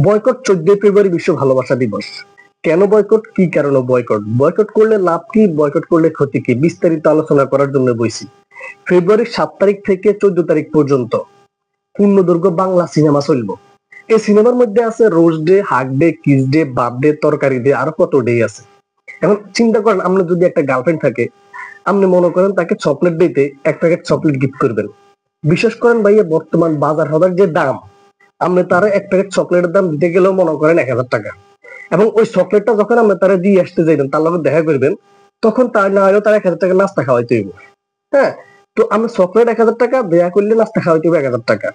Boycott 14 ফেব্রুয়ারি বিশ্ব ভালোবাসা দিবস। কেন বয়কট, কি কারণে বয়কট, বয়কট করলে লাভ কি, বয়কট করলে ক্ষতি কি, বিস্তারিত আলোচনা করার জন্য বইছি। ফেব্রুয়ারির 7 তারিখ থেকে 14 তারিখ পর্যন্ত পূর্ণদৈর্ঘ্য বাংলা সিনেমা চলবে। এই সিনেমার মধ্যে আছে rose day, hug day, kiss day, বাপ ডে, তরকারি ডে, আরো কত ডে আছে। এখন চিন্তা করেন, আপনার যদি একটা গার্লফ্রেন্ড থাকে, আপনি মনে করেন তাকে চকলেট দিতে এক প্যাকেট চকলেট গিফট করবেন। বিশেষ করেন ভাইয়া বর্তমান বাজার হবার যে দাম, আপনি তারা এক প্যাকেট চকলেটের দাম দিতে গেলেও মনে করেন 1000 টাকা। এবং ওই চকলেটটা যখন আপনি তারা দিয়ে আসতে যাইবেন, তার লগে দেখা করবেন, তখন তার না হলেও তার 1000 টাকা নাস্তা খাওয়াইতে হইব। হ্যাঁ, তো আমরা চকলেট 1000 টাকা, দেয়া করলে নাস্তা খাওয়াইতে হবে 1000 টাকা,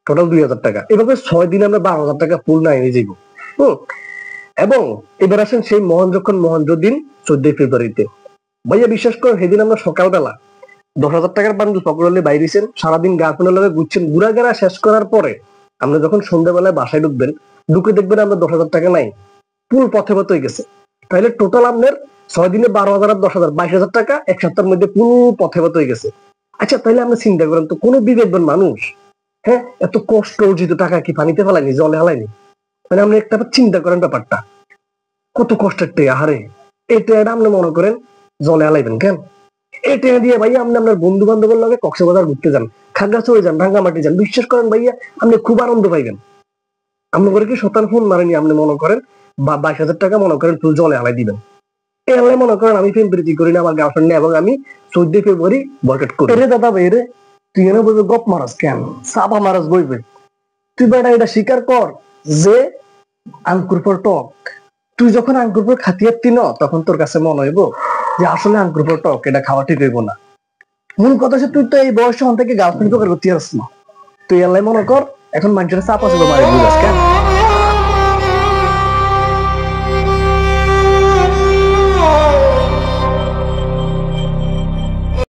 টোটাল 2000 টাকা। এভাবে 6 দিনে আমরা 12,000 টাকা ফুল না এনে যাইব। এবং এবার আসেন সেই মহেন্দ্র দিন 14 ফেব্রুয়ারিতে। ভাইয়া বিশ্বাস করেন, সেদিন আমরা সকালবেলা 10,000 টাকার বান্ডেল পকেটে বাইরেছেন, সারাদিন গার্লফ্রেন্ডের লগে ঘুরছেন, ঘুরাঘেরা শেষ করার পরে আমরা যখন সন্ধ্যাবেলায় বাসায় ঢুকবেন, ঢুকে দেখবেন আমরা 10,000 টাকা নাই, পুল পথে পথে হয়ে গেছে। তাহলে টোটাল আপনার 6 দিনে 12,000 আর 10,000 22,000 টাকা এক সপ্তাহের মধ্যে পুল পথে পথে হয়ে গেছে। আচ্ছা, তাহলে আমরা চিন্তা করেন তো, কোনো বিবেকবান মানুষ হ্যাঁ এত কষ্ট অর্জিত টাকা কি পানিতে ফেলায়নি, জলে হালায়নি? মানে আপনি একটা চিন্তা করেন ব্যাপারটা, কত কষ্টের টেয়া। হারে এই টেয়াটা আপনি মনে করেন জলে হালাইবেন কেন? এই টেয়া দিয়ে ভাইয়া আপনি আপনার বন্ধু বান্ধবের লগে কক্সবাজার ঘুরতে যান, খাগড়াছড়ি যান, রাঙ্গামাটি যান, বিশ্বাস করেন ভাইয়া আপনি খুব আনন্দ পাইবেন। আপনি করে কি শতান ফোন মারেনি, আপনি মনে করেন 22,000 টাকা মনে করেন তুই জলে হালাই দিবেন। এলে মনে করেন আমি প্রেম প্রীতি করি না, আমার গার্লফ্রেন্ড নেই, এবং আমি 14 ফেব্রুয়ারি বয়কট করি। রে দাদা ভাই রে, তুই এনে বলবে গপ মারাস কেন, সাপা মারাস বইবে? তুই বেটা এটা স্বীকার কর যে আঙ্কুর পর টক। তুই যখন আঙ্কুর পর খাতিয়াতি ন, তখন তোর কাছে মনে হইব যে আসলে আঙ্কুর পর টক, এটা খাওয়া ঠিক হইব না। মূল কথা হচ্ছে তুই তো এই বয়স থেকে গার্লফ্রেন্ড প্রকার করতে আসছ না। তুই এলাই মনে কর এখন মানুষের চাপা চুপা মারি বুঝাস কেন?